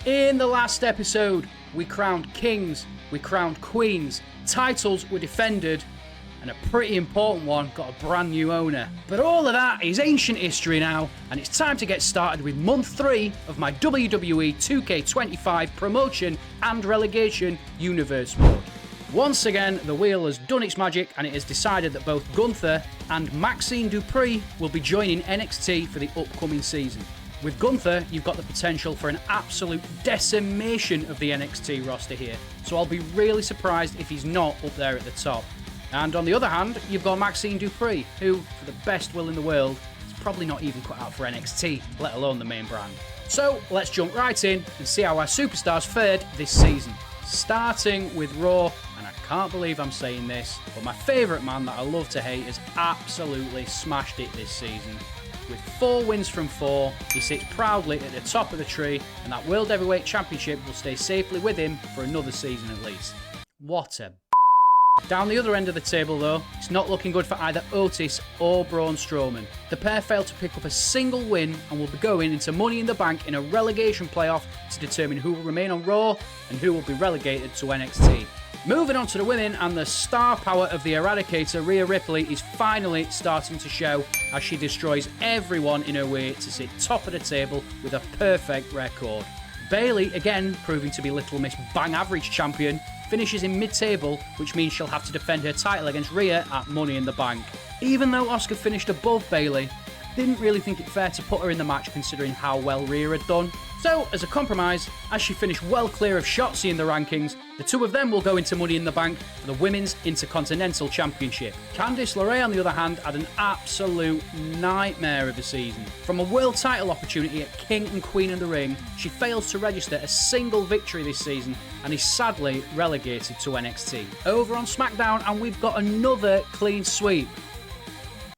In the last episode, we crowned kings, we crowned queens, titles were defended, and a pretty important one got a brand new owner. But all of that is ancient history now, and it's time to get started with month 3 of my WWE 2K25 promotion and relegation universe mode. Once again, the wheel has done its magic and it has decided that both Gunther and Maxxine Dupri will be joining NXT for the upcoming season. With Gunther, you've got the potential for an absolute decimation of the NXT roster here, so I'll be really surprised if he's not up there at the top. And on the other hand, you've got Maxxine Dupri, who, for the best will in the world, is probably not even cut out for NXT, let alone the main brand. So let's jump right in and see how our superstars fared this season. Starting with Raw, and I can't believe I'm saying this, but my favourite man that I love to hate has absolutely smashed it this season. With 4 wins from 4, he sits proudly at the top of the tree, and that World Heavyweight Championship will stay safely with him for another season at least. What a Down the other end of the table though, it's not looking good for either Otis or Braun Strowman. The pair failed to pick up a single win and will be going into Money in the Bank in a relegation playoff to determine who will remain on Raw and who will be relegated to NXT. Moving on to the women, and the star power of the Eradicator, Rhea Ripley, is finally starting to show as she destroys everyone in her way to sit top of the table with a perfect record. Bayley, again proving to be Little Miss Bang Average champion, finishes in mid-table, which means she'll have to defend her title against Rhea at Money in the Bank. Even though Asuka finished above Bayley, I didn't really think it fair to put her in the match considering how well Rhea had done. So, as a compromise, as she finished well clear of Shotzi in the rankings, the two of them will go into Money in the Bank for the Women's Intercontinental Championship. Candice LeRae, on the other hand, had an absolute nightmare of a season. From a world title opportunity at King and Queen of the Ring, she fails to register a single victory this season and is sadly relegated to NXT. Over on Smackdown, and we've got another clean sweep.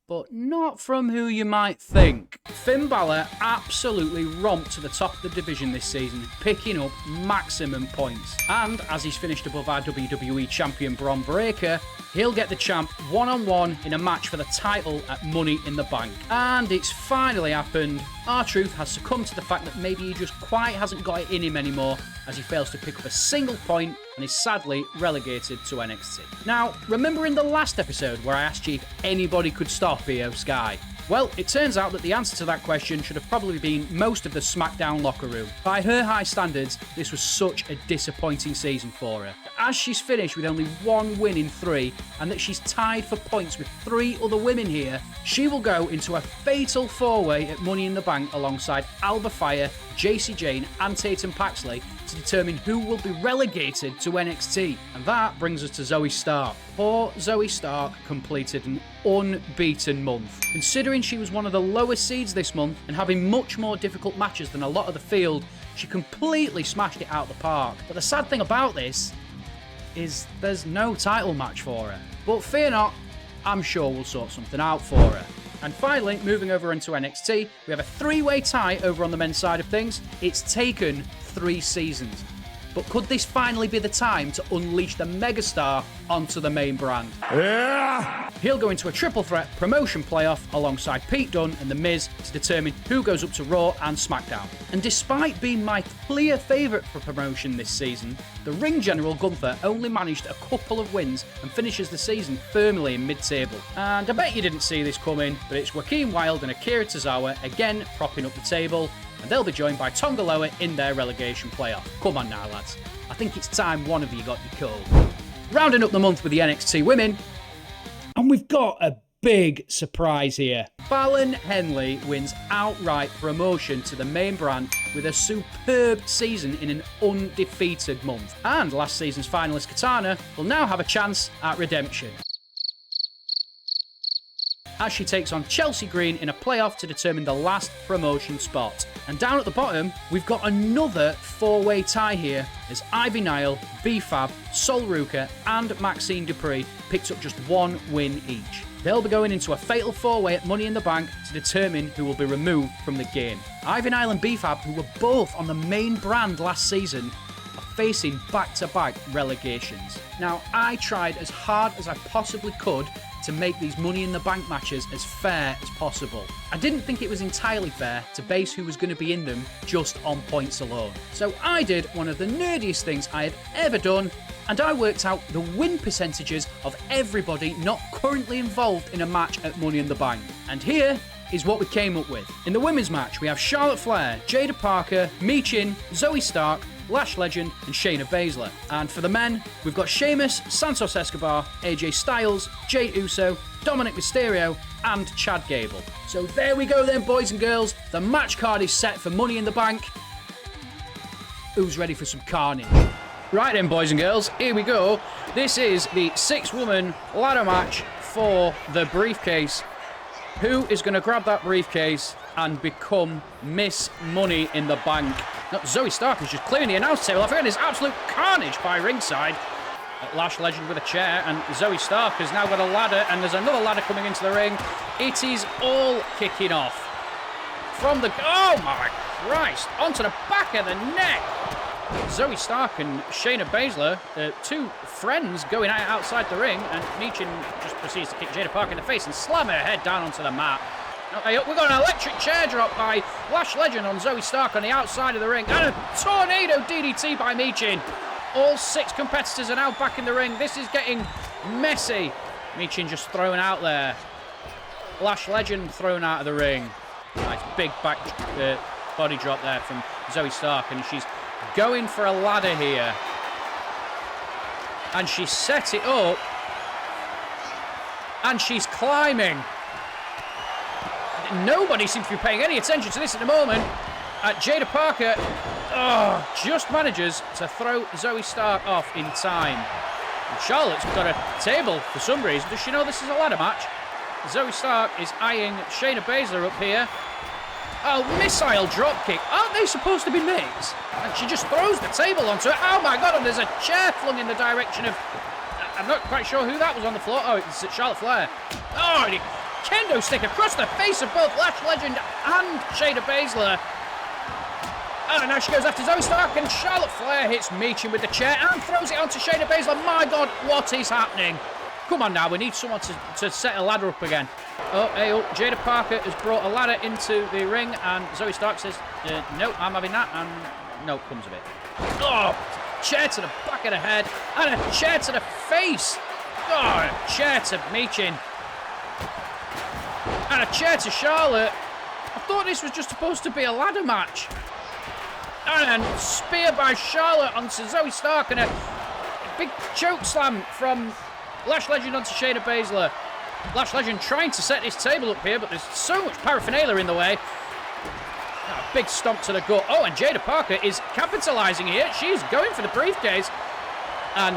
But not from who you might think. Finn Balor absolutely romped to the top of the division this season, picking up maximum points. And as he's finished above our WWE champion Bron Breakker, he'll get the champ one-on-one in a match for the title at Money in the Bank. And it's finally happened. R-Truth has succumbed to the fact that maybe he just quite hasn't got it in him anymore, as he fails to pick up a single point and is sadly relegated to NXT. Now, remember in the last episode where I asked you if anybody could stop Io Sky? Well, it turns out that the answer to that question should have probably been most of the SmackDown locker room. By her high standards, this was such a disappointing season for her. As she's finished with only 1 win in 3, and that she's tied for points with 3 other women here, she will go into a fatal 4-way at Money in the Bank alongside Alba, Fyre, Jacy, Jayne and Tatum Paxley to determine who will be relegated to NXT. And that brings us to Zoe Stark. Poor Zoe Stark completed an unbeaten month. Considering she was one of the lowest seeds this month and having much more difficult matches than a lot of the field, she completely smashed it out of the park. But the sad thing about this is there's no title match for her. But fear not, I'm sure we'll sort something out for her. And finally, moving over into NXT, we have a 3-way tie over on the men's side of things. It's taken 3 seasons. But could this finally be the time to unleash the megastar onto the main brand? Yeah! He'll go into a triple threat promotion playoff alongside Pete Dunne and The Miz to determine who goes up to Raw and SmackDown. And despite being my clear favourite for promotion this season, the ring general Gunther only managed a couple of wins and finishes the season firmly in mid-table. And I bet you didn't see this coming, but it's Joaquin, Wilde and Akira Tozawa again propping up the table, and they'll be joined by Tonga lower in their relegation playoff. Come on now, lads. I think it's time one of you got your coal. Rounding up the month with the NXT women, and we've got a big surprise here. Fallon Henley wins outright promotion to the main brand with a superb season in an undefeated month. And last season's finalist Katana will now have a chance at redemption, as she takes on Chelsea Green in a playoff to determine the last promotion spot. And down at the bottom, we've got another 4-way tie here, as Ivy Nile, B-Fab, Sol Ruca and Maxxine Dupri picked up just 1 win each. They'll be going into a fatal 4-way at Money in the Bank to determine who will be removed from the game. Ivy Nile and B-Fab, who were both on the main brand last season, are facing back-to-back relegations. Now, I tried as hard as I possibly could to make these Money in the Bank matches as fair as possible. I didn't think it was entirely fair to base who was going to be in them just on points alone. So I did one of the nerdiest things I had ever done, and I worked out the win percentages of everybody not currently involved in a match at Money in the Bank. And here is what we came up with. In the women's match, we have Charlotte Flair, Jada Parker, Michin, Zoe Stark, Lash Legend, and Shayna Baszler. And for the men, we've got Sheamus, Santos Escobar, AJ Styles, Jey Uso, Dominic Mysterio, and Chad Gable. So there we go then, boys and girls. The match card is set for Money in the Bank. Who's ready for some carnage? Right then, boys and girls, here we go. This is the 6-woman ladder match for the briefcase. Who is going to grab that briefcase and become Miss Money in the Bank? Not Zoe Stark is just clearing the announce table. I think there's absolute carnage by ringside. Lash Legend with a chair, and Zoe Stark has now got a ladder, and there's another ladder coming into the ring. It is all kicking off. From the... Oh my Christ! Onto the back of the neck! Zoe Stark and Shayna Baszler, two friends going out outside the ring, and Michin just proceeds to kick Jada Parker in the face and slam her head down onto the mat. Okay, we've got an electric chair drop by Lash Legend on Zoe Stark on the outside of the ring, and a tornado DDT by Michin. All 6 competitors are now back in the ring. This is getting messy. Michin just thrown out there. Lash Legend thrown out of the ring. Nice big back body drop there from Zoe Stark, and she's going for a ladder here. And she set it up. And she's climbing. Nobody seems to be paying any attention to this at the moment. Jada Parker just manages to throw Zoe Stark off in time. And Charlotte's got a table for some reason. Does she know this is a ladder match? Zoe Stark is eyeing Shayna Baszler up here. Oh, missile dropkick. Aren't they supposed to be mates? And she just throws the table onto it. Oh my God, and there's a chair flung in the direction of... I'm not quite sure who that was on the floor. Oh, it's Charlotte Flair. Oh, and kendo stick across the face of both Lash Legend and Shayna Baszler. And now she goes after Zoe Stark, and Charlotte Flair hits Michin with the chair and throws it onto Shayna Baszler. My God, what is happening? Come on now, we need someone to set a ladder up again. Oh, hey, oh, Jada Parker has brought a ladder into the ring, and Zoe Stark says, no, I'm having that, and no, comes of it. Oh, chair to the back of the head, and a chair to the face. Oh, a chair to Michin. And a chair to Charlotte. I thought this was just supposed to be a ladder match. And a spear by Charlotte onto Zoe Stark, and a big choke slam from Lash Legend onto Shayna Baszler. Lash Legend trying to set this table up here, but there's so much paraphernalia in the way. Oh, a big stomp to the gut. Oh, and Jada Parker is capitalising here. She's going for the briefcase. And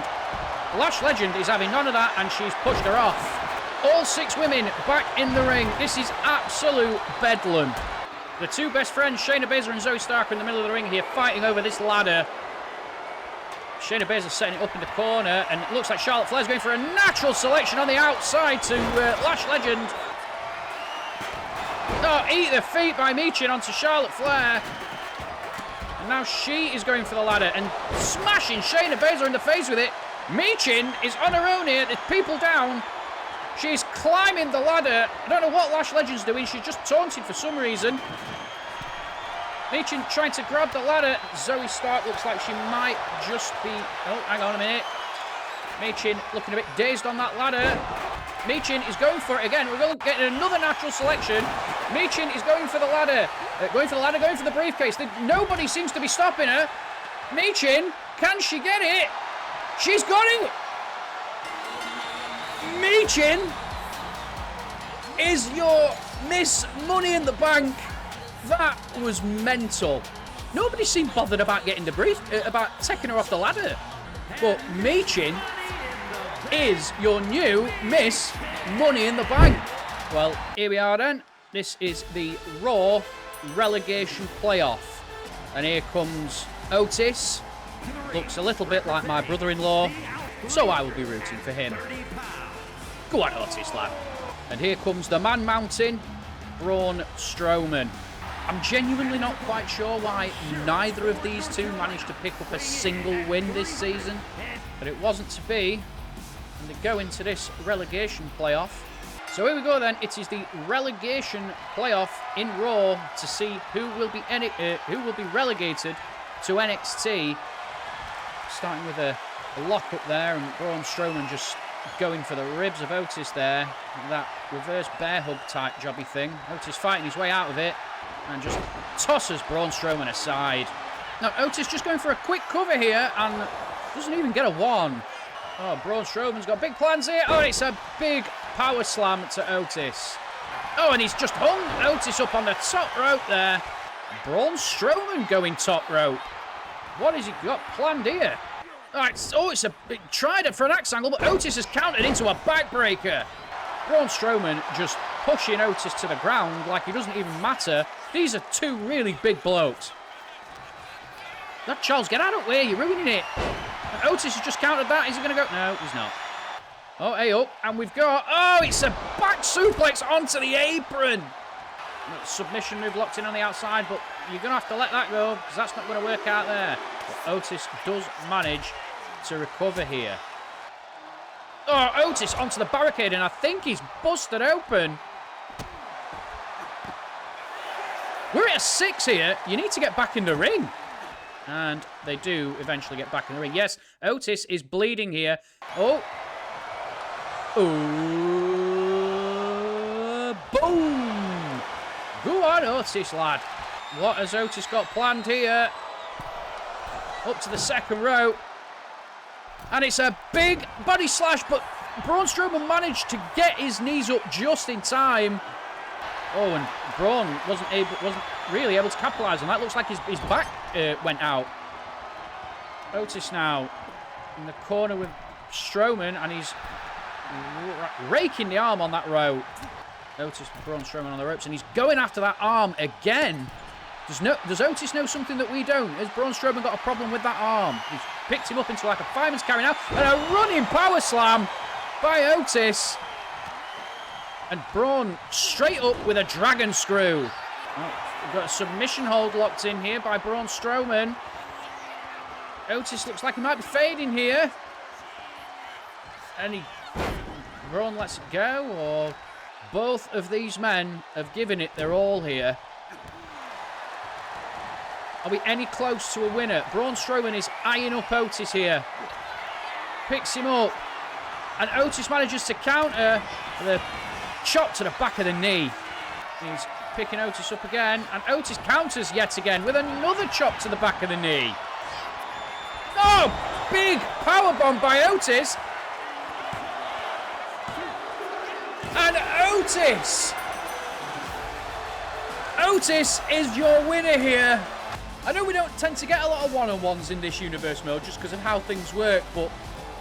Lash Legend is having none of that, and she's pushed her off. All 6 women back in the ring. This is absolute bedlam. The 2 best friends, Shayna Baszler and Zoe Stark, are in the middle of the ring here, fighting over this ladder. Shayna Baszler setting it up in the corner, and it looks like Charlotte Flair's going for a natural selection on the outside to Lash Legend. Oh, eat the feet by Michin onto Charlotte Flair. And now she is going for the ladder and smashing Shayna Baszler in the face with it. Michin is on her own here. There's people down. She's climbing the ladder. I don't know what Lash Legend's doing. She's just taunting for some reason. Michin trying to grab the ladder. Zoe Stark looks like she might just be... Oh, hang on a minute. Michin looking a bit dazed on that ladder. Michin is going for it again. We're going to get another natural selection. Michin is going for the ladder. Going for the briefcase. Nobody seems to be stopping her. Michin, can she get it? She's got it. Michin is your Miss Money in the Bank. That was mental. Nobody seemed bothered about getting the about taking her off the ladder. But Michin is your new Miss Money in the Bank. Well, here we are then. This is the Raw Relegation Playoff. And here comes Otis. Looks a little bit like my brother-in-law, so I will be rooting for him. Go on, Otis, lad. And here comes the man mountain, Braun Strowman. I'm genuinely not quite sure why neither of these two managed to pick up a single win this season, but it wasn't to be. and they go into this relegation playoff. So here we go then. It is the relegation playoff in Raw to see who will be relegated to NXT. Starting with a lock up there, and Braun Strowman just going for the ribs of Otis there. That reverse bear hug type jobby thing. Otis fighting his way out of it and just tosses Braun Strowman aside. Now Otis just going for a quick cover here and doesn't even get a one. Oh, Braun Strowman's got big plans here. Oh, it's a big power slam to Otis. Oh, and he's just hung Otis up on the top rope there. Braun Strowman going top rope. What has he got planned here? It tried it for an axe angle, but Otis has countered into a backbreaker. Braun Strowman just pushing Otis to the ground like he doesn't even matter. These are two really big blokes. That Charles, get out of the way, you're ruining it. And Otis has just countered that. Is he going to go? No, he's not. Oh, hey up, and we've got... Oh, it's a back suplex onto the apron. Submission move locked in on the outside, but you're going to have to let that go because that's not going to work out there. But Otis does manage to recover here. Oh, Otis onto the barricade, and I think he's busted open. We're at a 6 here. You need to get back in the ring. And they do eventually get back in the ring. Yes, Otis is bleeding here. Oh. Ooh. Boom. Go on, Otis, lad. What has Otis got planned here? Up to the second row. And it's a big body slash, but Braun Strowman managed to get his knees up just in time. Oh, and Braun wasn't really able to capitalise on that. Looks like his back went out. Otis now in the corner with Strowman, and he's raking the arm on that rope. Otis, Braun Strowman on the ropes, and he's going after that arm again. Does Otis know something that we don't? Has Braun Strowman got a problem with that arm? He's picked him up into like a fireman's carry now, and a running power slam by Otis. And Braun straight up with a dragon screw. Oh, we've got a submission hold locked in here by Braun Strowman. Otis looks like he might be fading here. And Braun lets it go, or both of these men have given it their all here. Are we any close to a winner? Braun Strowman is eyeing up Otis here. Picks him up. And Otis manages to counter with a chop to the back of the knee. He's picking Otis up again. And Otis counters yet again with another chop to the back of the knee. Oh! Big powerbomb by Otis. And Otis! Otis is your winner here. I know we don't tend to get a lot of one-on-ones in this universe mode just because of how things work, but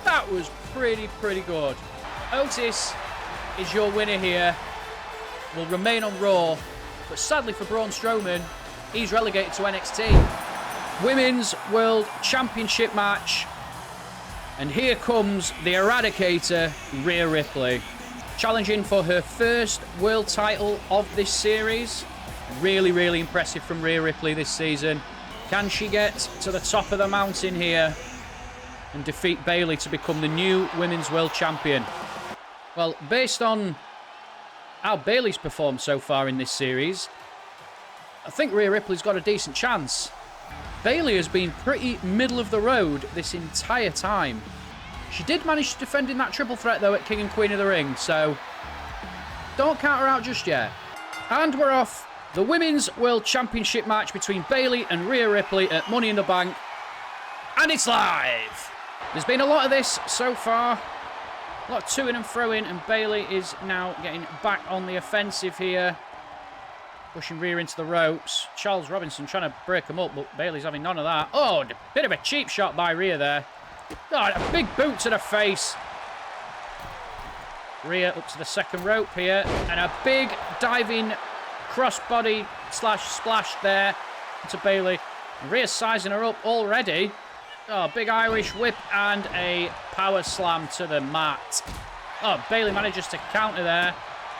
that was pretty good. Otis is your winner here. Will remain on Raw, but sadly for Braun Strowman, he's relegated to NXT. Women's World Championship match. And here comes the Eradicator, Rhea Ripley. Challenging for her first world title of this series. Really impressive from Rhea Ripley this season. Can she get to the top of the mountain here and defeat Bayley to become the new Women's World Champion? Well, based on how Bayley's performed so far in this series, I think Rhea Ripley's got a decent chance. Bayley has been pretty middle of the road this entire time. She did manage to defend in that triple threat, though, at King and Queen of the Ring, so don't count her out just yet. And we're off. The Women's World Championship match between Bayley and Rhea Ripley at Money in the Bank. And it's live! There's been a lot of this so far. A lot of to-ing and fro-ing, and Bayley is now getting back on the offensive here. Pushing Rhea into the ropes. Charles Robinson trying to break them up, but Bayley's having none of that. Oh, a bit of a cheap shot by Rhea there. Oh, a big boot to the face. Rhea up to the second rope here, and a big diving crossbody slash splash there to Bayley. Rhea's sizing her up already. Oh, big Irish whip and a power slam to the mat. Oh, Bayley manages to counter there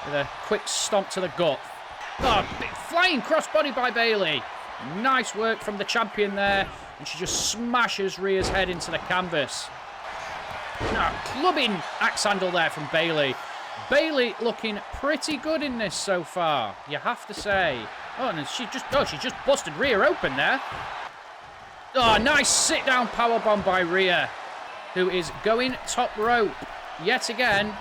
with a quick stomp to the gut. Oh, big flying crossbody by Bayley. Nice work from the champion there. And she just smashes Rhea's head into the canvas. No, clubbing axe handle there from Bayley. Bayley looking pretty good in this so far, you have to say. Oh, and she just busted Rhea open there. Oh, nice sit-down powerbomb by Rhea, who is going top rope yet again.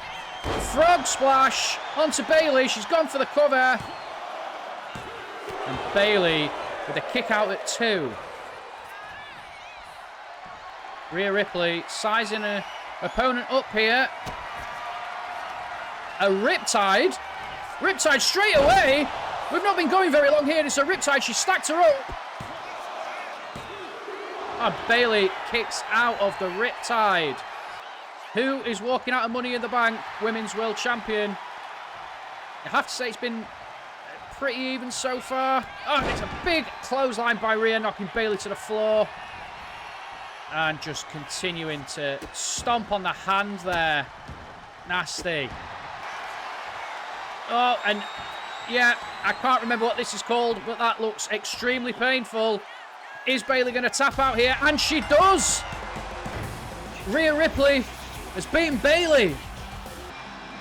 Frog splash onto Bayley. She's gone for the cover. And Bayley with a kick out at 2. Rhea Ripley sizing her opponent up here. A Riptide. Riptide straight away. We've not been going very long here. It's a Riptide. She stacked her up. Oh, Bayley kicks out of the Riptide. Who is walking out of Money in the Bank? Women's World Champion. I have to say it's been pretty even so far. Oh, it's a big clothesline by Rhea, knocking Bayley to the floor. And just continuing to stomp on the hand there. Nasty. Oh, and yeah, I can't remember what this is called, but that looks extremely painful. Is Bayley going to tap out here? And she does! Rhea Ripley has beaten Bayley.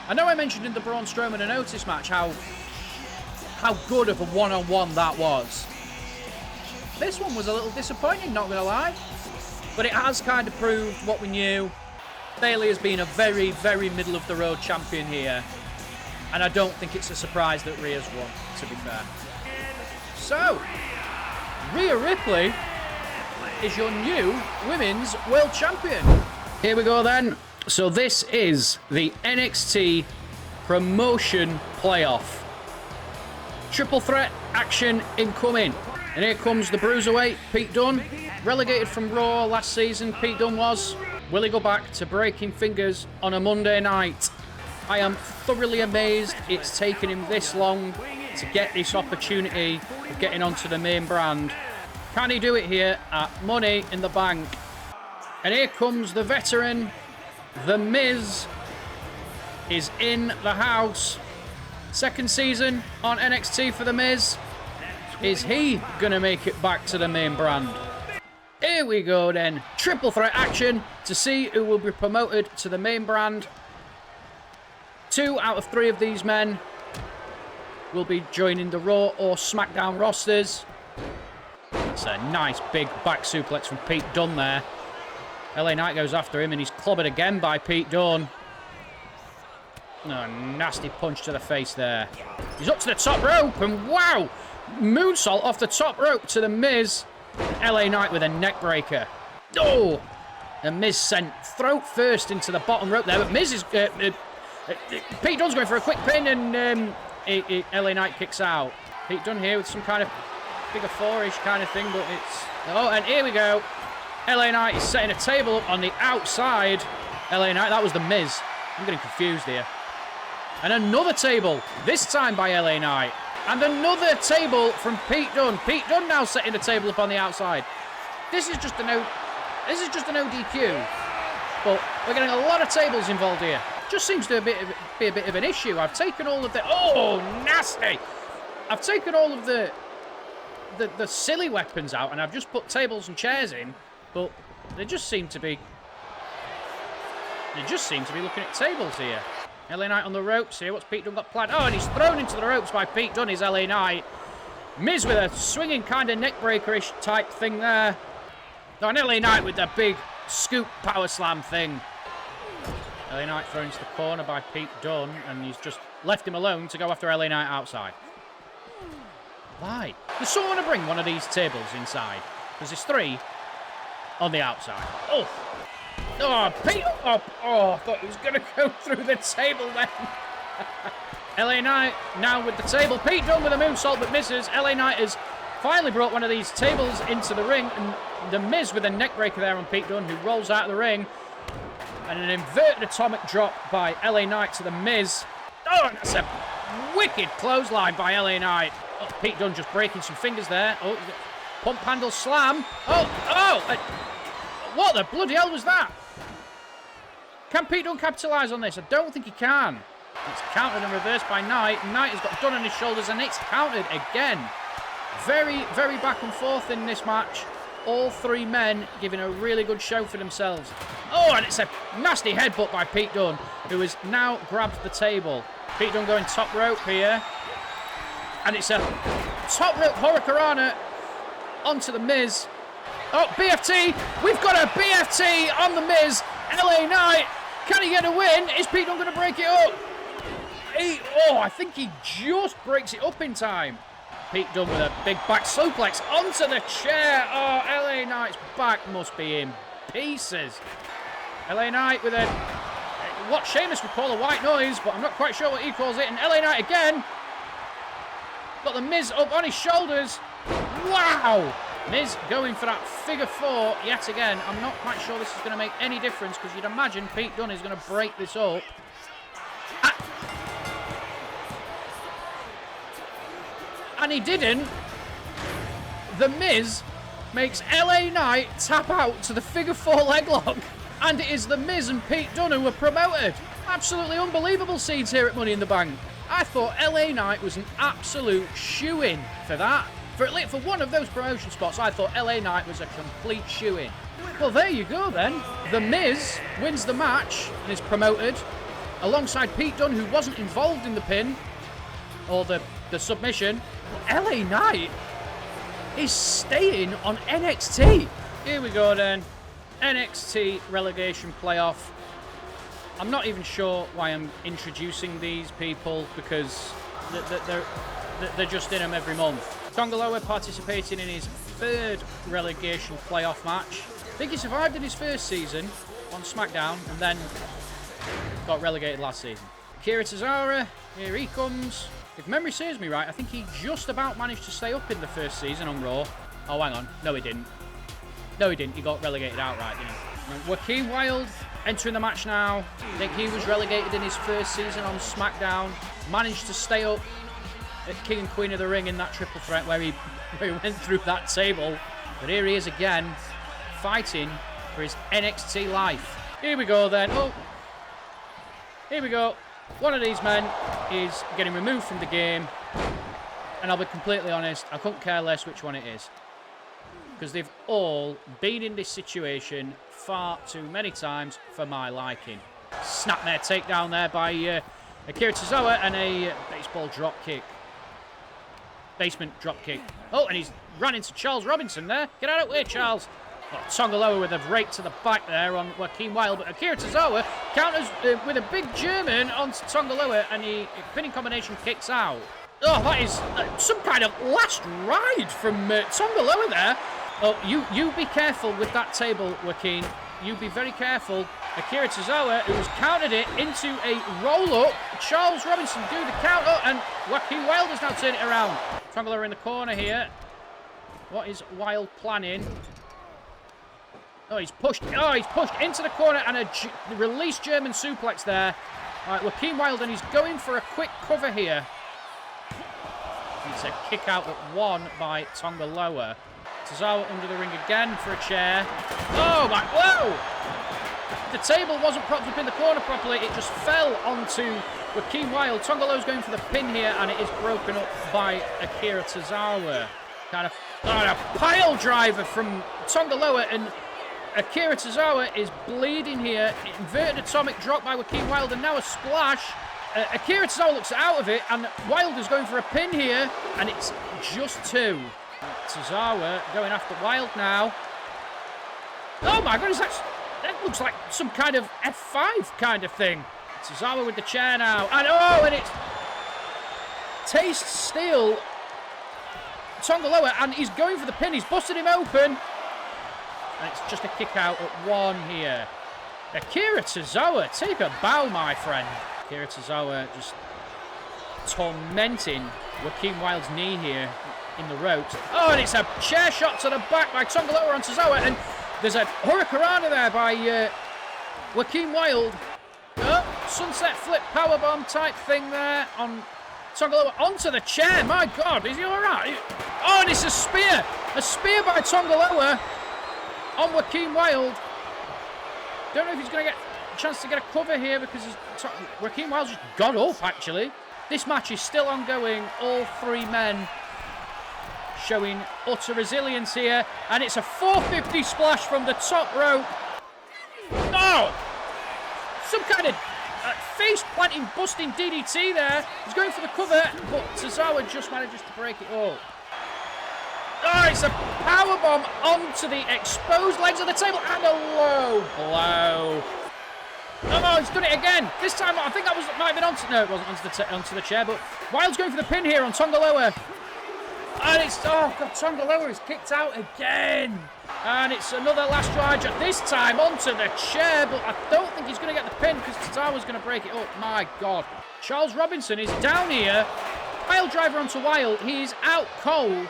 I know I mentioned in the Braun Strowman and Otis match how good of a one-on-one that was. This one was a little disappointing, not going to lie. But it has kind of proved what we knew. Bayley has been a very, very middle-of-the-road champion here. And I don't think it's a surprise that Rhea's won, to be fair. So, Rhea Ripley is your new Women's World Champion. Here we go then. So this is the NXT Promotion Playoff. Triple threat action incoming. And here comes the Bruiserweight, Pete Dunne. Relegated from Raw last season, Pete Dunne was. Will he go back to breaking fingers on a Monday night? I am thoroughly amazed it's taken him this long to get this opportunity of getting onto the main brand. Can he do it here at Money in the Bank? And here comes the veteran. The Miz is in the house. Second season on NXT for The Miz. Is he going to make it back to the main brand? Here we go then. Triple threat action to see who will be promoted to the main brand. 2 out of 3 of these men will be joining the Raw or SmackDown rosters. It's a nice big back suplex from Pete Dunne there. LA Knight goes after him and he's clobbered again by Pete Dunne. Oh, nasty punch to the face there. He's up to the top rope and wow! Moonsault off the top rope to the Miz. LA Knight with a neck breaker. Oh! The Miz sent throat first into the bottom rope there, but Miz is... Pete Dunne's going for a quick pin and LA Knight kicks out. Pete Dunne here with some kind of figure 4-ish kind of thing, but it's... Oh, and here we go. LA Knight is setting a table up on the outside. LA Knight, that was the Miz. I'm getting confused here. And another table, this time by LA Knight. And another table from Pete Dunne. Pete Dunne now setting a table up on the outside. This is just an ODQ. But we're getting a lot of tables involved here. Just seems to be a bit of an issue. I've taken all of the... Oh, nasty! I've taken all of the silly weapons out and I've just put tables and chairs in. But they just seem to be... looking at tables here. LA Knight on the ropes here. What's Pete Dunne got planned? Oh, and he's thrown into the ropes by Pete Dunne, is LA Knight. Miz with a swinging kind of neck breaker-ish type thing there. Oh, and LA Knight with the big scoop power slam thing. LA Knight thrown into the corner by Pete Dunne, and he's just left him alone to go after LA Knight outside. Why? Does someone want to bring one of these tables inside? Because there's 3 on the outside. Oh! Oh, Pete! Oh, I thought he was going to go through the table then. LA Knight now with the table. Pete Dunne with a moonsault but misses. LA Knight has finally brought one of these tables into the ring. And the Miz with a neck breaker there on Pete Dunne, who rolls out of the ring. And an inverted atomic drop by LA Knight to the Miz. Oh, and that's a wicked clothesline by LA Knight. Oh, Pete Dunne just breaking some fingers there. Oh, pump handle slam. What the bloody hell was that? Can Pete Dunne capitalise on this? I don't think he can. It's countered and reversed by Knight. Knight has got Dunne on his shoulders and it's countered again. Very, very back and forth in this match. All three men giving a really good show for themselves. Oh, and it's a nasty headbutt by Pete Dunne, who has now grabbed the table. Pete Dunne going top rope here. And it's a top rope Hurricanrana onto the Miz. Oh, BFT. We've got a BFT on the Miz. LA Knight. Can he get a win? Is Pete Dunne going to break it up? I think he just breaks it up in time. Pete Dunne with a big back suplex onto the chair. Oh, LA Knight's back must be in pieces. LA Knight with what Sheamus would call a white noise, but I'm not quite sure what he calls it. And LA Knight again. Got the Miz up on his shoulders. Wow! Miz going for that figure four yet again. I'm not quite sure this is going to make any difference because you'd imagine Pete Dunne is going to break this up. And he didn't. The Miz makes LA Knight tap out to the figure four leg lock. And it is The Miz and Pete Dunne who were promoted. Absolutely unbelievable scenes here at Money in the Bank. I thought LA Knight was an absolute shoo-in for that. For one of those promotion spots, I thought LA Knight was a complete shoo-in. Well, there you go then. The Miz wins the match and is promoted alongside Pete Dunne, who wasn't involved in the pin or the submission. LA Knight is staying on NXT. Here we go then. NXT relegation playoff. I'm not even sure why I'm introducing these people because they're just in them every month. Tonga Loa participating in his third relegation playoff match. I think he survived in his first season on Smackdown and then got relegated last season. Akira Tozawa, here he comes. If memory serves me right, I think he just about managed to stay up in the first season on Raw. Oh, hang on. No, he didn't. No, he didn't. He got relegated outright, didn't he? Joaquin Wilde entering the match now. I think he was relegated in his first season on SmackDown. Managed to stay up at King and Queen of the Ring in that triple threat where he went through that table. But here he is again, fighting for his NXT life. Here we go then. Oh, here we go. One of these men is getting removed from the game. And I'll be completely honest, I couldn't care less which one it is. Because they've all been in this situation far too many times for my liking. Snapmare takedown there by Akira Tozawa and a baseball drop kick. Basement drop kick. Oh, and he's run into Charles Robinson there. Get out of the way, Charles. Oh, Tonga Loa with a rake to the back there on Joaquin Wilde, but Akira Tozawa counters with a big German on Tonga Loa, and the pinning combination kicks out. Oh, that is some kind of last ride from Tonga Loa there. Oh, you be careful with that table, Joaquin. You be very careful. Akira Tozawa, who's countered it into a roll-up. Charles Robinson do the count. Oh, and Joaquin Wilde has now turned it around. Tonga Loa in the corner here. What is Wilde planning? Oh, he's pushed into the corner and a release German suplex there. All right, Joaquin Wilde, and he's going for a quick cover here. It's a kick out at one by Tonga Loa. Tozawa under the ring again for a chair. Oh my, whoa! The table wasn't propped up in the corner properly. It just fell onto Joaquin Wilde. Tonga Loa's going for the pin here, and it is broken up by Akira Tozawa. Kind of a pile driver from Tonga Loa, and Akira Tozawa is bleeding here. Inverted atomic drop by Joaquin Wilde, and now a splash. Akira Tozawa looks out of it, and Wilde is going for a pin here, and it's just two. Tozawa going after Wilde now. Oh my goodness, that looks like some kind of F5 kind of thing. Tozawa with the chair now. And it's taste steel. Tonga Loa, and he's going for the pin. He's busted him open. And it's just a kick out at one here. Akira Tozawa, take a bow, my friend. Akira Tozawa just tormenting Joaquin Wilde's knee here in the ropes. Oh, and it's a chair shot to the back by Tonga Loa on Tozawa, and there's a Hurricanrana there by Joaquin Wilde. Oh, sunset flip powerbomb type thing there on Tonga Loa onto the chair. My God, is he all right? Oh, and it's a spear by Tonga Loa on Joaquin Wilde. Don't know if he's going to get a chance to get a cover here because Joaquin Wilde just got up, actually. This match is still ongoing. All three men showing utter resilience here. And it's a 450 splash from the top rope. Oh! Some kind of face-planting, busting DDT there. He's going for the cover, but Tozawa just manages to break it up. Oh, it's a powerbomb onto the exposed legs of the table and a low blow. Oh, he's done it again. This time, I think that might have been onto... No, it wasn't onto the chair, but Wilde's going for the pin here on Tonga Loa. And it's... Oh, God, Tonga Loa is kicked out again. And it's another last charge, this time onto the chair, but I don't think he's going to get the pin because Tozawa's going to break it up. My God. Charles Robinson is down here. Pile driver onto Wilde. He is out cold.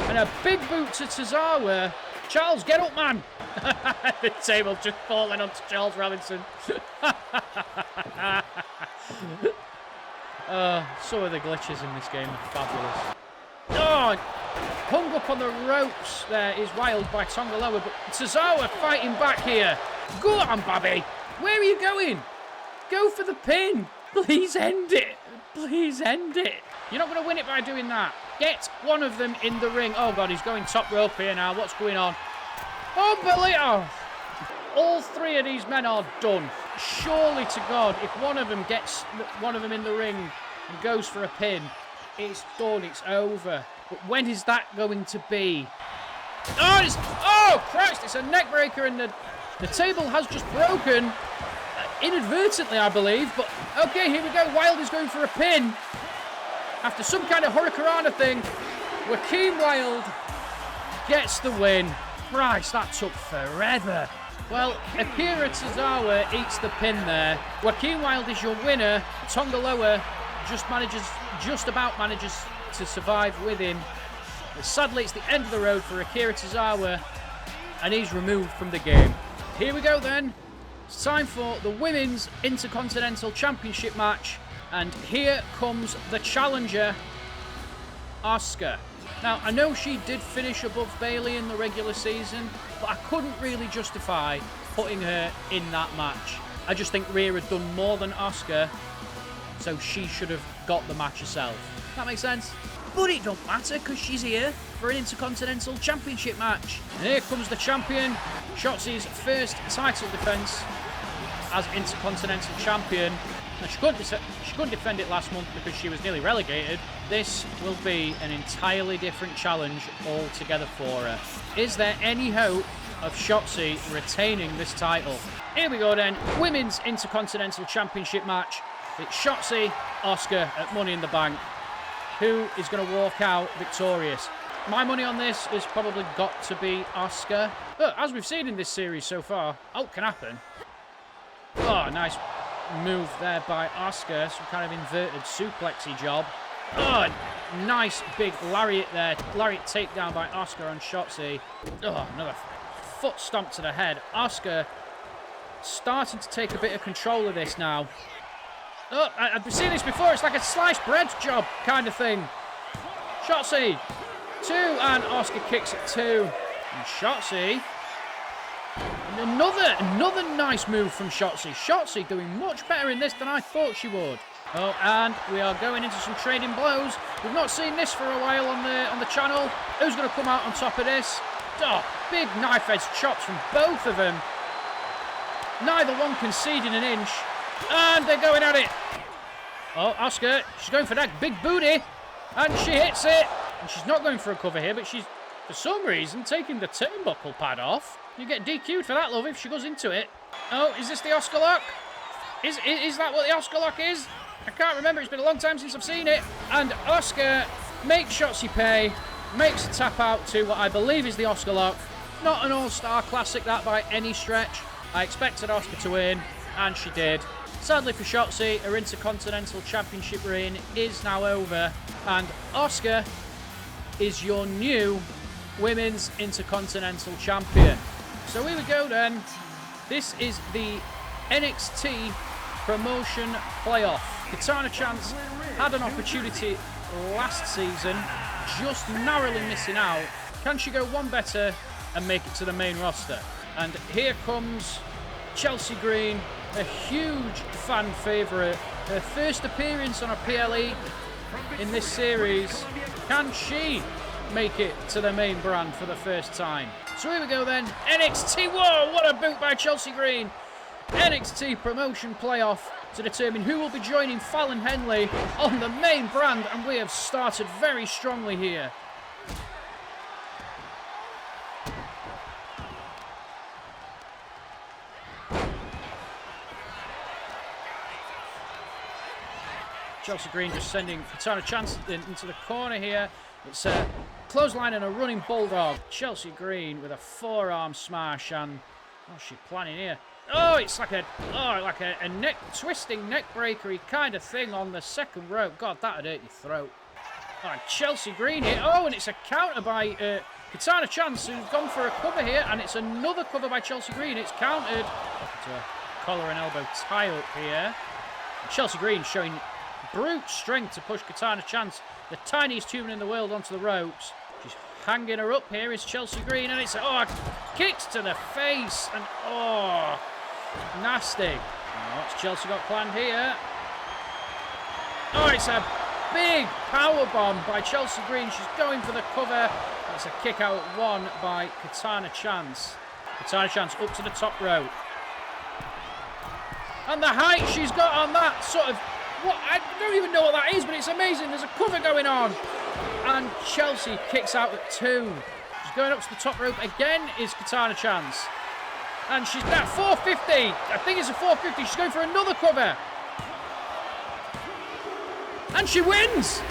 And a big boot to Tozawa. Charles, get up, man. The table just falling onto Charles Robinson. Some of the glitches in this game are fabulous. Oh, hung up on the ropes there is Wilde by Tonga Loa, but Tozawa fighting back here. Go on, Bobby. Where are you going? Go for the pin. Please end it. Please end it. You're not going to win it by doing that. Get one of them in the ring. Oh, God, he's going top rope here now. What's going on? Unbelievable. All three of these men are done. Surely to God, if one of them gets one of them in the ring and goes for a pin, it's done. It's over. But when is that going to be? Oh, Christ, it's a neck breaker and the table has just broken. Inadvertently, I believe. But, okay, here we go. Wilde is going for a pin. After some kind of Hurricanrana thing, Joaquin Wilde gets the win. Christ, that took forever. Well, Akira Tozawa eats the pin there. Joaquin Wilde is your winner. Tonga Loa just about manages to survive with him. But sadly, it's the end of the road for Akira Tozawa, and he's removed from the game. Here we go then. It's time for the Women's Intercontinental Championship match. And here comes the challenger, Asuka. Now, I know she did finish above Bayley in the regular season, but I couldn't really justify putting her in that match. I just think Rhea had done more than Asuka, so she should have got the match herself. That makes sense? But it don't matter, because she's here for an Intercontinental Championship match. And here comes the champion, Shotzi's first title defence as Intercontinental Champion. Now, she couldn't defend it last month because she was nearly relegated. This will be an entirely different challenge altogether for her. Is there any hope of Shotzi retaining this title? Here we go then. Women's Intercontinental Championship match. It's Shotzi, Asuka at Money in the Bank. Who is going to walk out victorious? My money on this has probably got to be Asuka. But as we've seen in this series so far, it can happen. Oh, nice move there by Asuka. Some kind of inverted suplexy job. Oh, nice big lariat there. Lariat takedown by Asuka on Shotzi. Oh, another foot stomp to the head. Asuka starting to take a bit of control of this now. Oh, I've seen this before. It's like a sliced bread job kind of thing. Shotzi. 2, and Asuka kicks at 2. And Shotzi. And another nice move from Shotzi. Shotzi doing much better in this than I thought she would. Oh, and we are going into some trading blows. We've not seen this for a while on the channel. Who's going to come out on top of this? Oh, big knife edge chops from both of them. Neither one conceding an inch. And they're going at it. Oh, Asuka, she's going for that big booty. And she hits it. And she's not going for a cover here, but she's, for some reason, taking the turnbuckle pad off. You get DQ'd for that, love, if she goes into it. Oh, is this the Asuka lock? Is that what the Asuka lock is? I can't remember. It's been a long time since I've seen it. And Asuka makes Shotzi pay. Makes a tap out to what I believe is the Asuka lock. Not an all-star classic, that, by any stretch. I expected Asuka to win, and she did. Sadly for Shotzi, her Intercontinental Championship reign is now over. And Asuka is your new Women's Intercontinental Champion. So here we go then. This is the NXT Promotion Playoff. Katana Chance had an opportunity last season, just narrowly missing out. Can she go one better and make it to the main roster? And here comes Chelsea Green, a huge fan favourite. Her first appearance on a PLE in this series. Can she make it to the main brand for the first time. So here we go then. NXT. Whoa, what a boot by Chelsea Green. NXT promotion playoff to determine who will be joining Fallon Henley on the main brand. And we have started very strongly here. Chelsea Green just sending Katana Chance into the corner here. It's a clothesline and a running bulldog. Chelsea Green with a forearm smash, and what's she planning here? Oh, it's like a neck twisting neck breakery kind of thing on the second rope. God, that'd hurt your throat. Oh, Chelsea Green here. Oh, and it's a counter by Katana Chance, who's gone for a cover here, and it's another cover by Chelsea Green. It's countered. To a collar and elbow tie up here. And Chelsea Green showing brute strength to push Katana Chance, the tiniest human in the world, onto the ropes. She's hanging her up here is Chelsea Green, and it's kicks to the face, and nasty. What's Chelsea got planned here? Oh, it's a big power bomb by Chelsea Green. She's going for the cover. That's a kick out at one by Katana Chance. Katana Chance up to the top rope, and the height she's got on that sort of. What? I don't even know what that is, but it's amazing. There's a cover going on. And Chelsea kicks out at 2. She's going up to the top rope again is Katana Chance. And she's at 450. I think it's a 450. She's going for another cover. And she wins.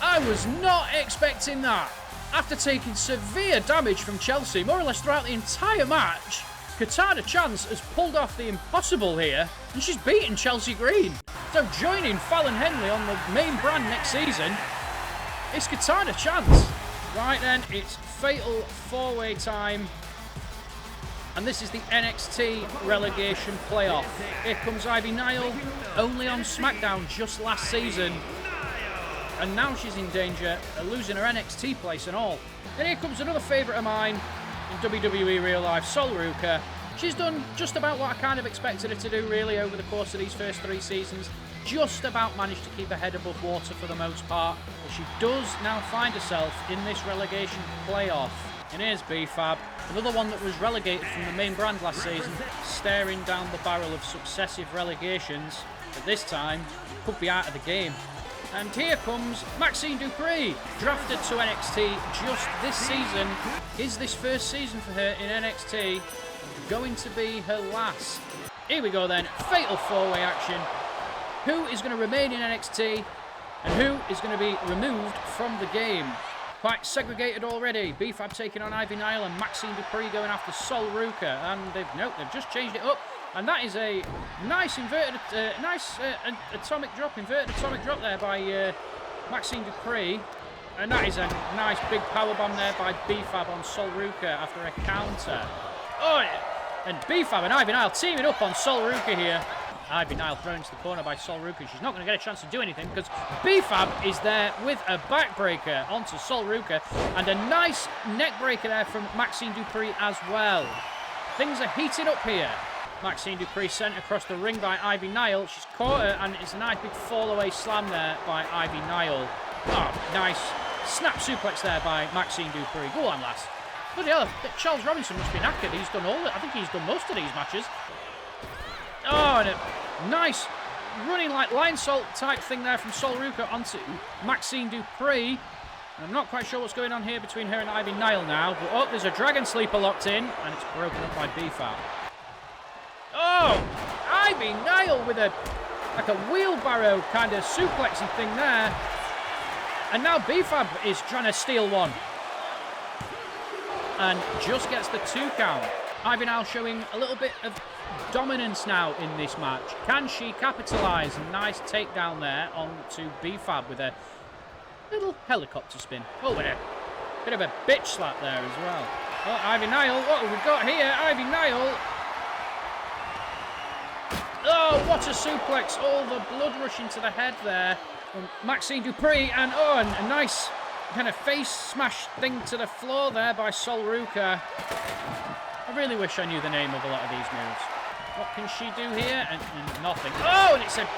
I was not expecting that. After taking severe damage from Chelsea, more or less throughout the entire match, Katana Chance has pulled off the impossible here, and she's beaten Chelsea Green. So joining Fallon Henley on the main brand next season is Katana Chance. Right then, it's fatal 4-way time. And this is the NXT relegation playoff. Here comes Ivy Nile, only on Smackdown just last season. And now she's in danger of losing her NXT place and all. And here comes another favourite of mine in WWE real life, Ruca. She's done just about what I kind of expected her to do really over the course of these first 3 seasons. Just about managed to keep her head above water for the most part. But she does now find herself in this relegation playoff. And here's B-Fab, another one that was relegated from the main brand last season, staring down the barrel of successive relegations. But this time, could be out of the game. And here comes Maxxine Dupri, drafted to NXT just this season. Is this first season for her in NXT going to be her last? Here we go then, fatal 4-way action. Who is going to remain in NXT and who is going to be removed from the game? Quite segregated already. B-Fab taking on Ivy Nile and Maxxine Dupri going after Ruca. And they've just changed it up. And that is a nice inverted, atomic drop there by Maxxine Dupri. And that is a nice big power bomb there by B-Fab on Ruca after a counter. Oh, and B-Fab and Ivy Nile teaming up on Ruca here. Ivy Nile thrown into the corner by Ruca. She's not going to get a chance to do anything because B-Fab is there with a backbreaker onto Ruca. And a nice neck breaker there from Maxxine Dupri as well. Things are heating up here. Maxxine Dupri sent across the ring by Ivy Nile. She's caught her, and it's a nice big fall-away slam there by Ivy Nile. Oh, nice snap suplex there by Maxxine Dupri. Go on, lass. Bloody hell, Charles Robinson must be knackered. He's done I think he's done most of these matches. Oh, and a nice running like line salt type thing there from Ruca onto Maxxine Dupri. I'm not quite sure what's going on here between her and Ivy Nile now. But, there's a Dragon Sleeper locked in, and it's broken up by B-Fab. Oh, Ivy Nile with like a wheelbarrow kind of suplexy thing there. And now B-Fab is trying to steal one. And just gets the 2 count. Ivy Nile showing a little bit of dominance now in this match. Can she capitalise? A nice takedown there onto B-Fab with a little helicopter spin. Oh, with a bit of a bitch slap there as well. Oh, Ivy Nile, what have we got here? Ivy Nile. Oh, what a suplex. All the blood rushing to the head there from Maxxine Dupri. And a nice kind of face smash thing to the floor there by Ruca. I really wish I knew the name of a lot of these moves. What can she do here? And nothing. And it's a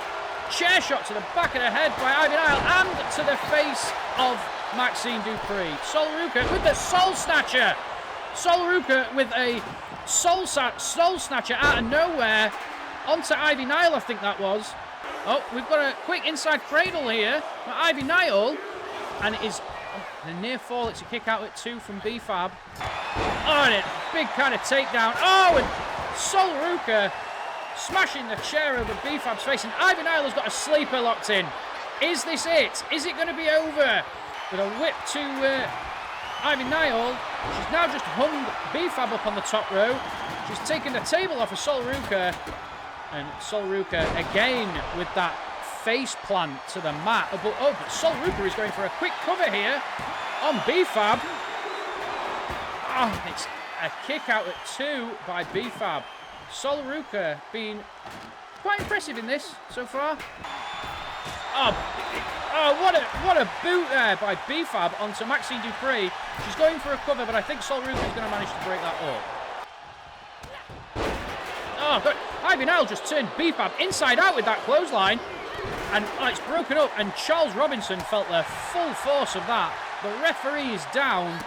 chair shot to the back of the head by Ivy Nile and to the face of Maxxine Dupri. Sol Ruca with the Soul Snatcher. Sol Ruca with a Soul Snatcher out of nowhere. Onto Ivy Nile, I think that was. Oh, we've got a quick inside cradle here. Ivy Nile. And it is a near fall. It's a kick out at 2 from B-Fab. Oh, and a big kind of takedown. Oh, and Sol Ruca smashing the chair over B-Fab's face. And Ivy Nile has got a sleeper locked in. Is this it? Is it going to be over? With a whip to Ivy Nile. She's now just hung B-Fab up on the top row. She's taken the table off of Sol Ruca. And Sol Ruca again with that face plant to the mat. But Sol Ruca is going for a quick cover here on B-Fab. Oh, it's a kick out at 2 by B-Fab. Sol Ruca being quite impressive in this so far. Oh, what a boot there by B-Fab onto Maxxine Dupri. She's going for a cover, but I think Sol Ruca is going to manage to break that up. Oh, but Ivy Nile just turned B-Fab inside out with that clothesline. And it's broken up, and Charles Robinson felt the full force of that. The referee is down,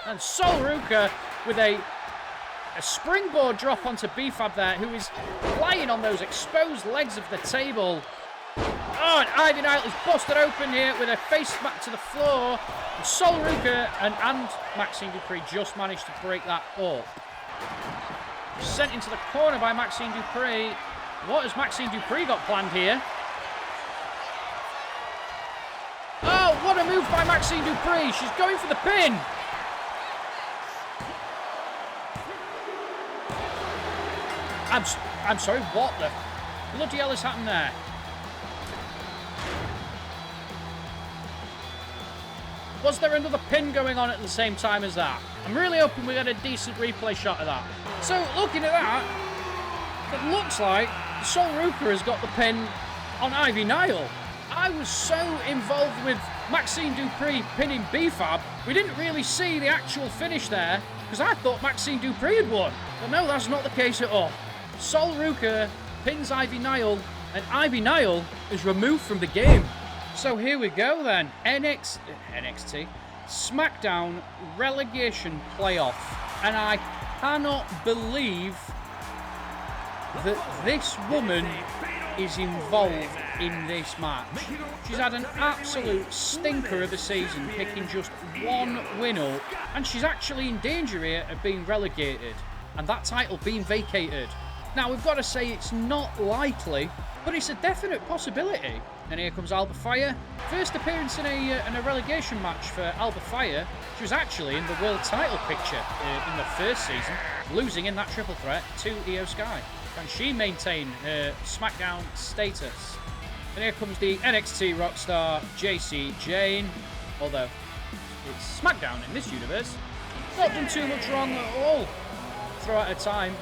and Sol Ruca with a springboard drop onto B-Fab there, who is lying on those exposed legs of the table. Oh, and Ivy Nile is busted open here with a face smack to the floor. And Sol Ruca and Maxxine Dupri just managed to break that up. Sent into the corner by Maxxine Dupri. What has Maxxine Dupri got planned here? Oh, what a move by Maxxine Dupri. She's going for the pin. I'm sorry, what the bloody hell has happened there? Was there another pin going on at the same time as that? I'm really hoping we get a decent replay shot of that. So, looking at that, it looks like Sol Ruca has got the pin on Ivy Nile. I was so involved with Maxxine Dupri pinning B-Fab, we didn't really see the actual finish there, because I thought Maxxine Dupri had won. But no, that's not the case at all. Sol Ruca pins Ivy Nile, and Ivy Nile is removed from the game. So here we go then, NXT, Smackdown Relegation Playoff. And I cannot believe that this woman is involved in this match. She's had an absolute stinker of a season, picking just one win up, and she's actually in danger here of being relegated, and that title being vacated. Now, we've got to say it's not likely, but it's a definite possibility. And here comes Alba Fyre. First appearance in a relegation match for Alba Fyre. She was actually in the world title picture in the first season, losing in that triple threat to Io Sky. Can she maintain her Smackdown status? And here comes the NXT rockstar Jacy, Jayne. Although it's Smackdown in this universe, not done too much wrong at all throughout her time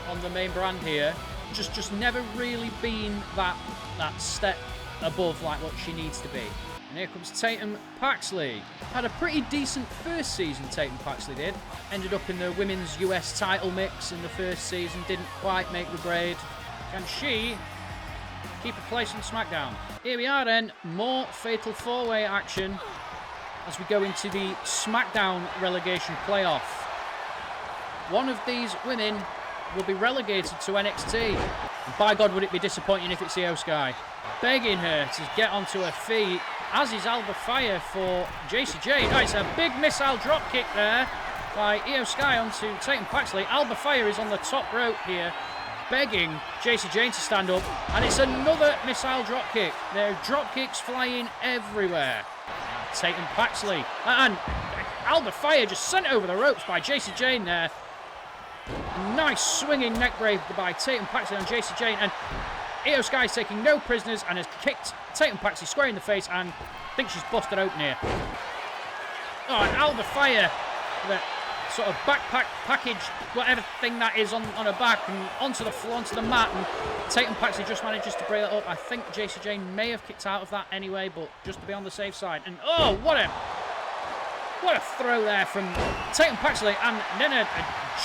on the main brand here. Just never really been that step above like what she needs to be. And here comes Tatum Paxley. Had a pretty decent first season, Tatum Paxley did. Ended up in the women's US title mix in the first season, didn't quite make the grade. Can she keep a place on SmackDown? Here we are then, more Fatal 4-Way action as we go into the SmackDown relegation playoff. One of these women will be relegated to NXT. And by God, would it be disappointing if it's Io Sky. Begging her to get onto her feet, as is Alba Fyre for Jacy Jayne. Oh, it's a big missile drop kick there by Io Sky onto Tatum Paxley. Alba Fyre is on the top rope here, begging Jacy Jayne to stand up, and it's another missile drop kick. There are drop kicks flying everywhere. Tatum Paxley, and Alba Fyre just sent over the ropes by Jacy Jayne there. Nice swinging neck break by Tatum Paxley on Jacy Jayne, and Io Sky's taking no prisoners and has kicked Tatum Paxley square in the face, and I think she's busted open here. Oh, and Alba Fyre, the sort of backpack package, whatever thing that is on her back, and onto the floor, onto the mat, and Tatum Paxley just manages to break that up. I think Jacy Jayne may have kicked out of that anyway, but just to be on the safe side. And oh, what a throw there from Tatum Paxley, and then a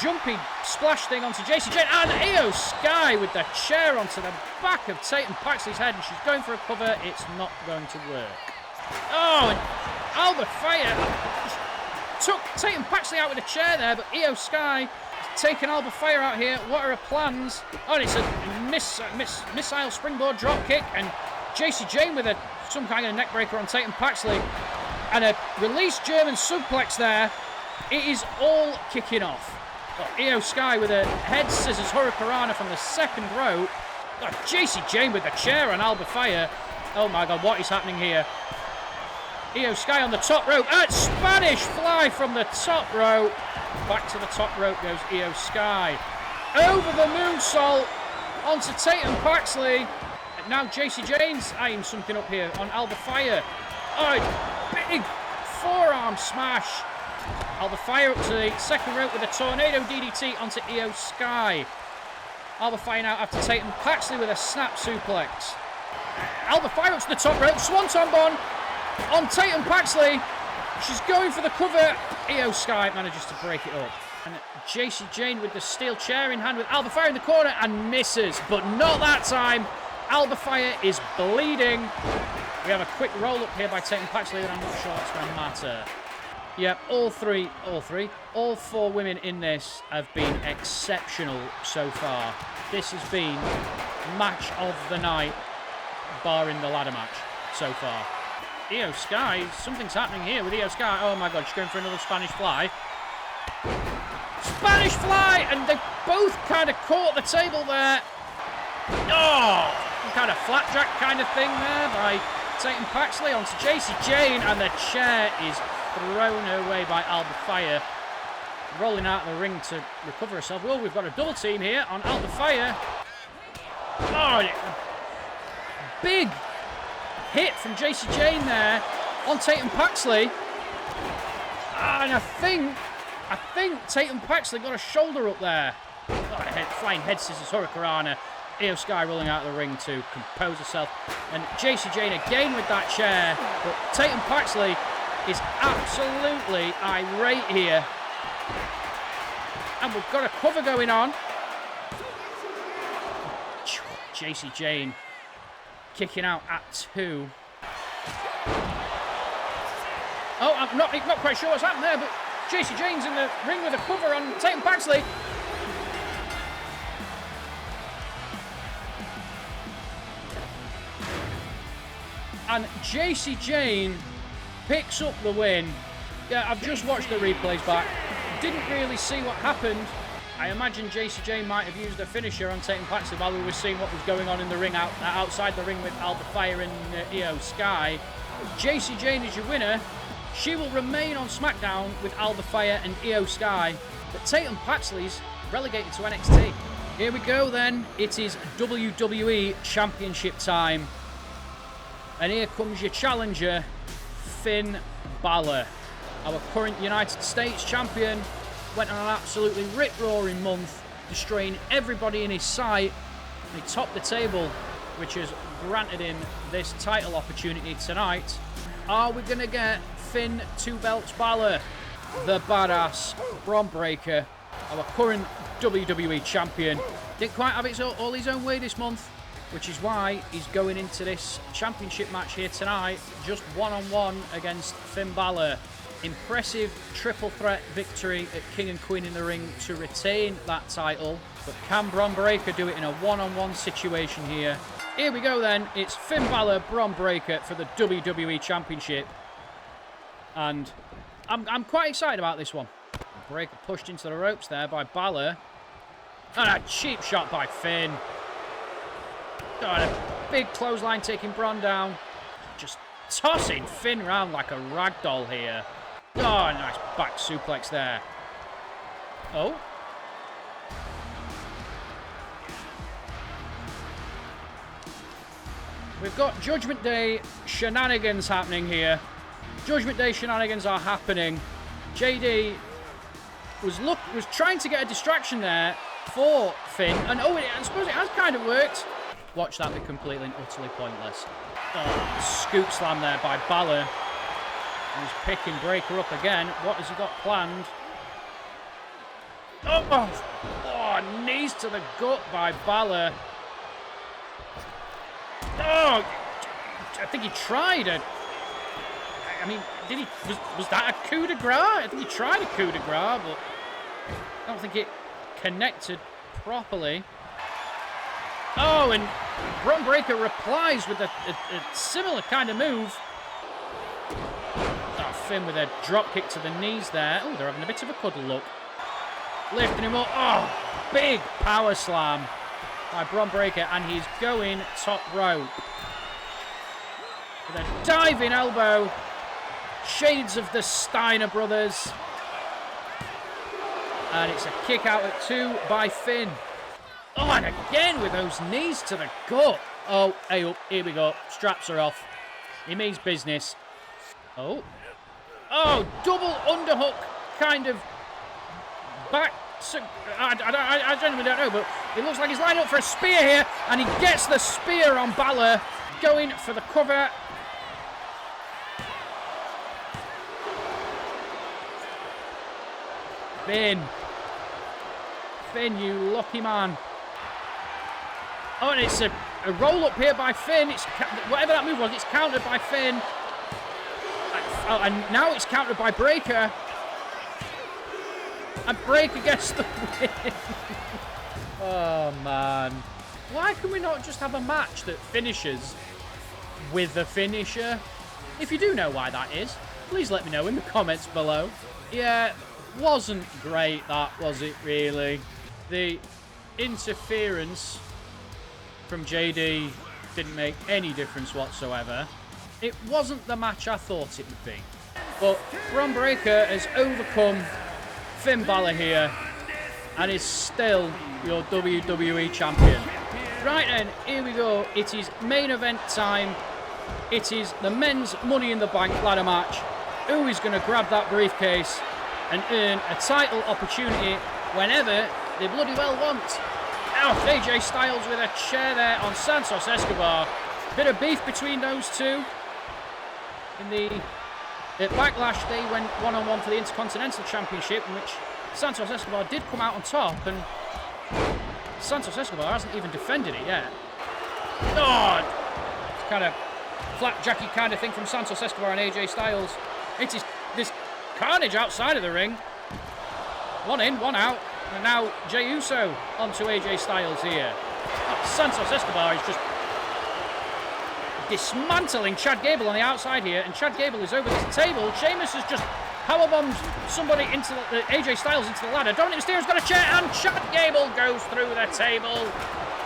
jumpy splash thing onto Jacy Jayne, and Io Sky with the chair onto the back of Tatum Paxley's head, and she's going for a cover. It's not going to work. Oh, and Alba Fyre took Tatum Paxley out with a chair there, but Io Sky taking Alba Fyre out here. What are her plans? Oh, and it's a missile springboard drop kick, and Jayne with some kind of neck breaker on Tatum Paxley, and a released German suplex there. It is all kicking off. Got Io Sky with a head scissors hurricanrana from the second rope. Got Jayne with the chair on Alba Fyre. Oh my God, what is happening here? Io Sky on the top rope. Spanish fly from the top rope. Back to the top rope goes Io Sky. Over the moonsault onto Tatum Paxley. And now Jayne's eyeing something up here on Alba Fyre. Oh, big forearm smash. Alba Fyre up to the second rope with a tornado DDT onto Io Sky. Alba Fyre now after Tatum Paxley with a snap suplex. Alba Fyre up to the top rope. Swanton bomb on Tatum Paxley. She's going for the cover. Io Sky manages to break it up. And Jayne with the steel chair in hand with Alba Fyre in the corner and misses. But not that time. Alba Fyre is bleeding. We have a quick roll up here by Tatum Paxley, and I'm not sure it's going to matter. Yep, all four women in this have been exceptional so far. This has been match of the night, barring the ladder match so far. Io Sky, something's happening here with Io Sky. Oh my God, she's going for another Spanish fly. Spanish fly! And they both kind of caught the table there. Oh! Some kind of flapjack kind of thing there by Tatum Paxley onto Jayne, and the chair is thrown away by Alba Fyre. Rolling out of the ring to recover herself. Well, we've got a double team here on Alba Fyre. Oh, big hit from Jayne there on Tatum Paxley. And I think Tatum Paxley got a shoulder up there. Oh, flying head scissors hurricanrana. Io Sky rolling out of the ring to compose herself. And Jayne again with that chair. But Tatum Paxley is absolutely irate here. And we've got a cover going on. Jayne kicking out at 2. Oh, I'm not quite sure what's happened there, but Jayne's in the ring with a cover on Tatum Paxley. And Jayne picks up the win. Yeah, I've just watched the replays back. Didn't really see what happened. I imagine Jayne might have used a finisher on Tatum Paxley while we were seeing what was going on in the ring, outside the ring with Alba Fyre and Io Sky. Jayne is your winner. She will remain on Smackdown with Alba Fyre and Io Sky. But Tatum Paxley's relegated to NXT. Here we go then. It is WWE Championship time. And here comes your challenger, Finn Balor. Our current United States champion went on an absolutely rip-roaring month, destroying everybody in his sight. He topped the table, which has granted him this title opportunity tonight. Are we going to get Finn 2 Belts Balor, the badass Braun Breaker, our current WWE champion? Didn't quite have it all his own way this month, which is why he's going into this championship match here tonight, just one-on-one against Finn Balor. Impressive triple threat victory at King and Queen in the Ring to retain that title. But can Braun Breaker do it in a one-on-one situation here? Here we go then. It's Finn Balor, Braun Breaker for the WWE Championship. And I'm quite excited about this one. Breaker pushed into the ropes there by Balor. And a cheap shot by Finn. Got a big clothesline taking Bron down. Just tossing Finn around like a ragdoll here. Oh, nice back suplex there. Oh. We've got Judgment Day shenanigans happening here. Judgment Day shenanigans are happening. JD was trying to get a distraction there for Finn. And oh, I suppose it has kind of worked. Watch that be completely and utterly pointless. Oh, scoop slam there by Balor. He's picking Breaker up again. What has he got planned? Oh, knees to the gut by Balor. Oh, I think he tried it. I mean, Did he? Was that a coup de grace? I think he tried a coup de grace, but I don't think it connected properly. Oh, and Braun Breaker replies with a similar kind of move. Oh, Finn with a drop kick to the knees there. Oh, they're having a bit of a cuddle look. Lifting him up. Oh, big power slam by Braun Breaker, and he's going top rope. With a diving elbow. Shades of the Steiner brothers. And it's a kick out at 2 by Finn. Oh, and again with those knees to the gut. Oh, hey up, here we go. Straps are off. He means business. Oh. Oh, double underhook kind of back. I genuinely don't know, but it looks like he's lined up for a spear here, and he gets the spear on Balor, going for the cover. Finn, you lucky man. Oh, and it's a roll-up here by Finn. It's whatever that move was, it's countered by Finn. Oh, and now it's countered by Breaker. And Breaker gets the win. Oh, man. Why can we not just have a match that finishes with a finisher? If you do know why that is, please let me know in the comments below. Yeah, wasn't great, that, was it, really? The interference from JD didn't make any difference whatsoever. It wasn't the match I thought it would be. But Braun Breaker has overcome Finn Balor here and is still your WWE champion. Right then, here we go. It is main event time. It is the men's Money in the Bank ladder match. Who is going to grab that briefcase and earn a title opportunity whenever they bloody well want? Oh, AJ Styles with a chair there on Santos Escobar. Bit of beef between those two. In the Backlash, they went one-on-one for the Intercontinental Championship, in which Santos Escobar did come out on top, and Santos Escobar hasn't even defended it yet. Oh, it's kind of flapjacky kind of thing from Santos Escobar and AJ Styles. It is this carnage outside of the ring. One in, one out. And now Jey Uso onto AJ Styles here. Oh, Santos Escobar is just dismantling Chad Gable on the outside here, and Chad Gable is over this table. Sheamus has just powerbombed somebody into AJ Styles into the ladder. Dominic Mysterio's got a chair, and Chad Gable goes through the table.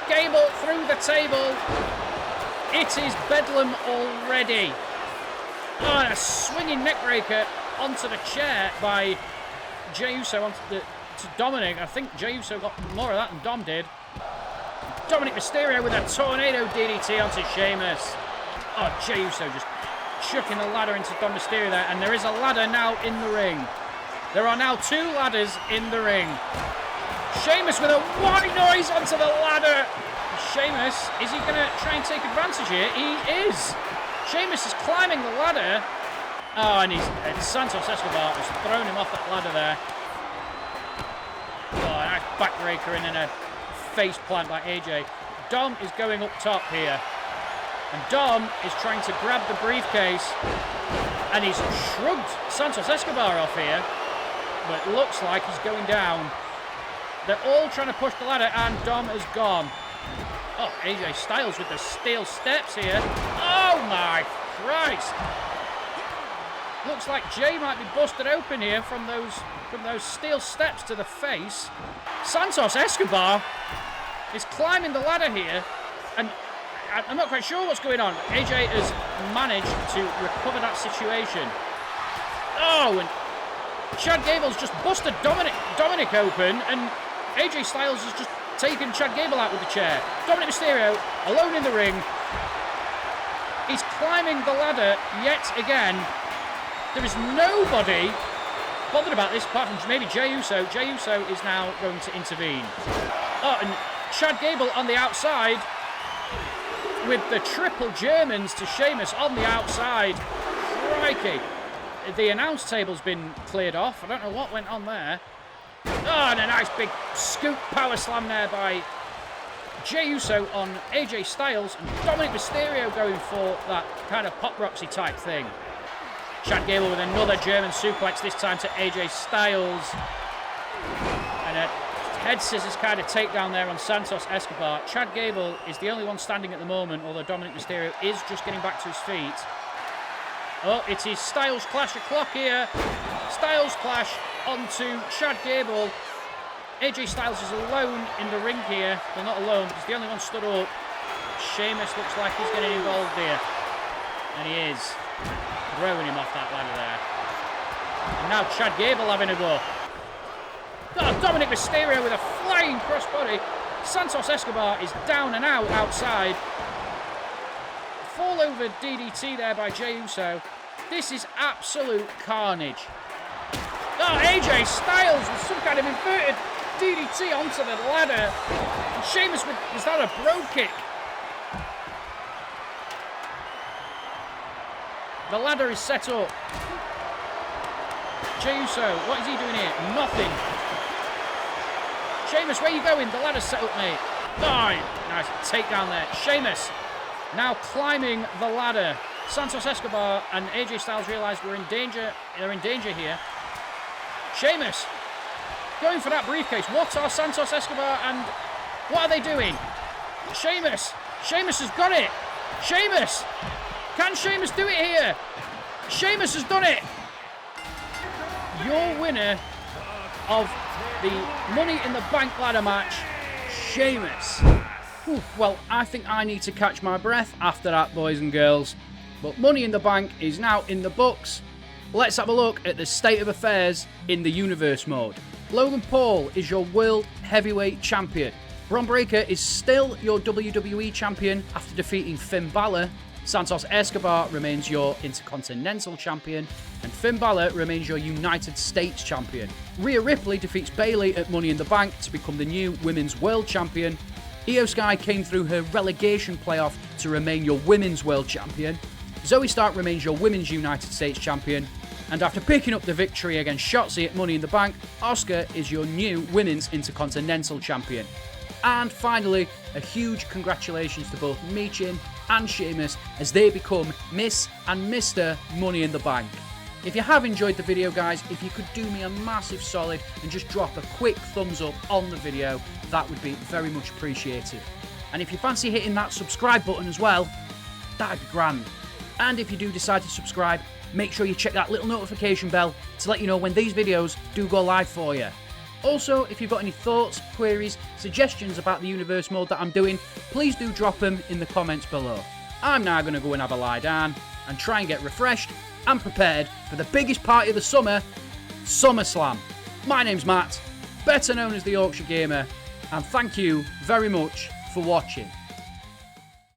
Gable through the table. It is bedlam already. Oh, and a swinging neckbreaker onto the chair by Jey Uso to Dominic. I think Jey Uso got more of that than Dom did. Dominic Mysterio with a tornado DDT onto Sheamus. Oh, Jey Uso just chucking the ladder into Dom Mysterio there, and there is a ladder now in the ring. There are now 2 ladders in the ring. Sheamus with a white noise onto the ladder. Sheamus, is he going to try and take advantage here? He is. Sheamus is climbing the ladder. Oh, and Santos Escobar has thrown him off that ladder there. Oh, nice backbreaker in and a face plant by AJ. Dom is going up top here. And Dom is trying to grab the briefcase. And he's shrugged Santos Escobar off here. But it looks like he's going down. They're all trying to push the ladder, and Dom has gone. Oh, AJ Styles with the steel steps here. Oh my Christ! Looks like Jay might be busted open here from those steel steps to the face. Santos Escobar is climbing the ladder here, and I'm not quite sure what's going on. AJ has managed to recover that situation. Oh, and Chad Gable's just busted Dominic open, and AJ Styles has just taken Chad Gable out with the chair. Dominic Mysterio alone in the ring. He's climbing the ladder yet again. There is nobody bothered about this apart from maybe Jey Uso. Jey Uso is now going to intervene. Oh, and Chad Gable on the outside with the triple Germans to Sheamus on the outside. Crikey. The announce table's been cleared off. I don't know what went on there. Oh, and a nice big scoop power slam there by Jey Uso on AJ Styles, and Dominic Mysterio going for that kind of Pop Roxy type thing. Chad Gable with another German suplex, this time to AJ Styles. And a head scissors kind of takedown there on Santos Escobar. Chad Gable is the only one standing at the moment, although Dominic Mysterio is just getting back to his feet. Oh, it is Styles Clash o'clock here. Styles Clash onto Chad Gable. AJ Styles is alone in the ring here. Well, not alone, he's the only one stood up. Sheamus looks like he's getting involved here. And he is. Throwing him off that ladder there. And now Chad Gable having a go. Oh, Dominic Mysterio with a flying crossbody. Santos Escobar is down and out outside. Fall over DDT there by Jey Uso. This is absolute carnage. Oh, AJ Styles with some kind of inverted DDT onto the ladder. And Sheamus with, was that a bro kick? The ladder is set up. Jey Uso, what is he doing here? Nothing. Sheamus, where you going? The ladder's set up, mate. Oh, nice takedown there. Sheamus now climbing the ladder. Santos Escobar and AJ Styles realise we're in danger. They're in danger here. Sheamus going for that briefcase. What are Santos Escobar and what are they doing? Sheamus. Sheamus has got it. Sheamus. Can Sheamus do it here? Sheamus has done it. Your winner of the Money in the Bank ladder match, Sheamus. Whew, well, I think I need to catch my breath after that, boys and girls. But Money in the Bank is now in the books. Let's have a look at the state of affairs in the Universe mode. Logan Paul is your World Heavyweight Champion. Bron Breakker is still your WWE Champion after defeating Finn Balor. Santos Escobar remains your Intercontinental Champion, and Finn Balor remains your United States Champion. Rhea Ripley defeats Bayley at Money in the Bank to become the new Women's World Champion. Io Sky came through her relegation playoff to remain your Women's World Champion. Zoe Stark remains your Women's United States Champion. And after picking up the victory against Shotzi at Money in the Bank, Asuka is your new Women's Intercontinental Champion. And finally, a huge congratulations to both Michin and Sheamus as they become Miss and Mr. Money in the Bank. If you have enjoyed the video, guys, if you could do me a massive solid and just drop a quick thumbs up on the video, that would be very much appreciated. And if you fancy hitting that subscribe button as well, that'd be grand. And if you do decide to subscribe, make sure you check that little notification bell to let you know when these videos do go live for you. Also, if you've got any thoughts, queries, suggestions about the Universe mode that I'm doing, please do drop them in the comments below. I'm now going to go and have a lie down and try and get refreshed and prepared for the biggest party of the summer, SummerSlam. My name's Matt, better known as the Yorkshire Gamer, and thank you very much for watching.